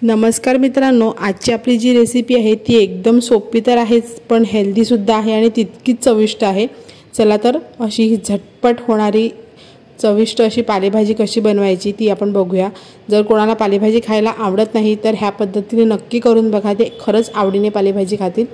नमस्कार मित्रांनो, आजची आपली जी रेसिपी आहे ती एकदम सोपी तर आहेच पण हेल्दी सुद्धा आहे आणि तितकीच चविष्ट आहे। चला तर अशी झटपट होणारी चविष्ट अशी पालेभाजी कशी बनवायची ती आपण बघूया। जर कोणाला पालेभाजी खायला आवडत नाही तर ह्या पद्धतीने नक्की करून बघा, ते खरंच आवडीने पालेभाजी खातील।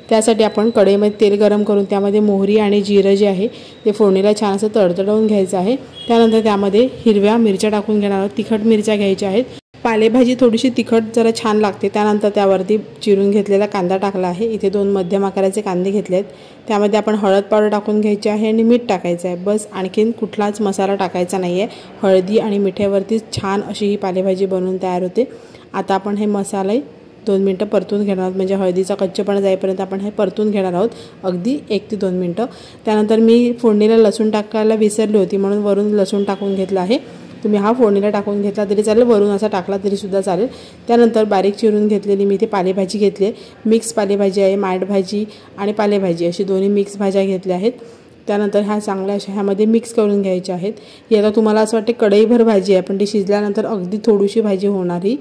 त्यासाठी आपण कढईमध्ये तेल गरम करून त्यामध्ये मोहरी आणि जिरं जे आहे ते फोडणीला छान असं तडतडवून घ्यायचं आहे। त्यानंतर त्यामध्ये हिरव्या मिरच्या टाकून घेणार आहोत, तिखट मिरच्या घ्यायच्या आहेत। पालेभाजी थोडीशी तिखट जरा छान लागते। त्यानंतर त्यावरती चिरून घेतलेला कांदा टाकला आहे। इथे 2 मध्यम आकाराचे कांदे घेतले आहेत। त्यामध्ये आपण हळद पावडर टाकून घ्यायची आहे आणि मीठ टाकायचं आहे, बस। आणखीन कुठलाच मसाला टाकायचा नाही आहे। हळदी आणि मिठावरती छान अशी ही पालेभाजी बनवून तयार होते। आता आपण हे मसाले 2 मिनिटं परतून घेणार आहोत, म्हणजे हळदीचा कच्चेपणा जाईपर्यंत आपण हे परतून घेणार आहोत, अगदी 1 ते 2 मिनिटं। त्यानंतर मी फोडणीला लसूण टाकायला विसरली होती म्हणून वरून लसूण टाकून घेतला आहे। तुम्ही हा फोडणीला टाकून घेतला तरी चालेल, वरून असा टाकला तरी सुद्धा चालेल। त्यानंतर बारीक चिरून घेतलेली मी इथे पालेभाजी घेतली आहे। मिक्स पालेभाजी आहे, माठ भाजी आणि पालेभाजी अशी दोन्ही मिक्स भाज्या घेतल्या आहेत। त्यानंतर ह्या चांगल्या अशा ह्यामध्ये मिक्स करून घ्यायच्या आहेत। याला तुम्हाला असं वाटते कढईभर भाजी आहे, पण ती शिजल्यानंतर अगदी थोडीशी भाजी होणार ही।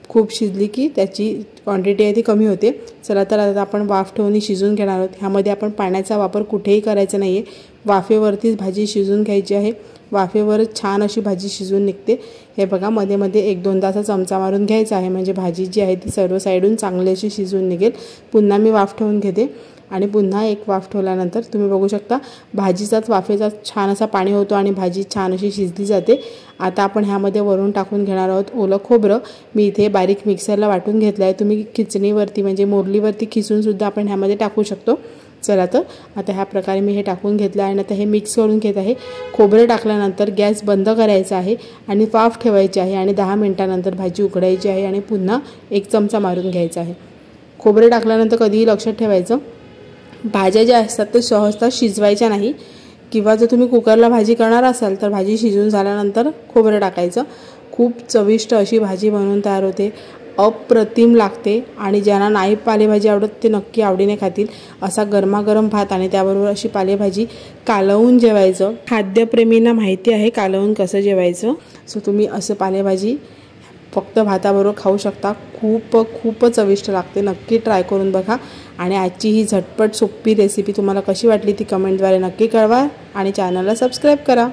खूप शिजली की त्याची क्वांटिटी आहे ती कमी होते। चला तर आता आपण वाफ ठेवून शिजून घेणार आहोत। ह्यामध्ये आपण पाण्याचा वापर कुठेही करायचा नाही आहे, वाफेवरतीच भाजी शिजून घ्यायची आहे। वाफेवरच छान अशी भाजी शिजून निघते। हे बघा, मध्ये मध्ये 1-2दा असा चमचा मारून घ्यायचा आहे, म्हणजे भाजी जी आहे ती सर्व साईडून चांगली अशी शिजून निघेल। पुन्हा मी वाफ ठेवून घेते आणि पुन्हा एक वाफ ठेवल्यानंतर तुम्ही बघू शकता भाजीचाच वाफेचा छान असा पाणी होतो आणि भाजी छान अशी शिजली जाते। आता आपण ह्यामध्ये वरून टाकून घेणार आहोत ओलं खोबरं। मी इथे बारीक मिक्सरला वाटून घेतलं आहे, तुम्ही खिचणीवरती म्हणजे मोरलीवरती खिसून सुद्धा आपण ह्यामध्ये टाकू शकतो। चला तर आता ह्या प्रकारे मी हे टाकून घेतलं आहे आणि आता हे मिक्स करून घेत आहे। खोबरं टाकल्यानंतर गॅस बंद करायचा आहे आणि वाफ ठेवायची आहे आणि 10 मिनिटांनंतर भाजी उघडायची आहे आणि पुन्हा 1 चमचा मारून घ्यायचा आहे। खोबरं टाकल्यानंतर कधीही लक्षात ठेवायचं, भाज्या ज्या असतात ते सहजता शिजवायच्या नाही, किंवा जर तुम्ही कुकरला भाजी करणार असाल तर भाजी शिजून झाल्यानंतर खोबरं टाकायचं। खूप चविष्ट अशी भाजी बनवून तयार होते, अप्रतिम लागते आणि ज्यांना नाही पालेभाजी आवडत ते नक्की आवडीने खातील। असा गरमागरम भात आणि त्याबरोबर अशी पालेभाजी कालवून जेवायचं। खाद्यप्रेमींना माहिती आहे कालवून कसं जेवायचं, सो तुम्ही असं पालेभाजी फक्त भाताबरोबर खाऊ शकता। खूप चविष्ट लागते, नक्की ट्राय करून बघा। आणि आजची ही झटपट सोपी रेसिपी तुम्हाला कशी वाटली ती कमेंटद्वारे नक्की कळवा आणि चॅनलला सबस्क्राईब करा।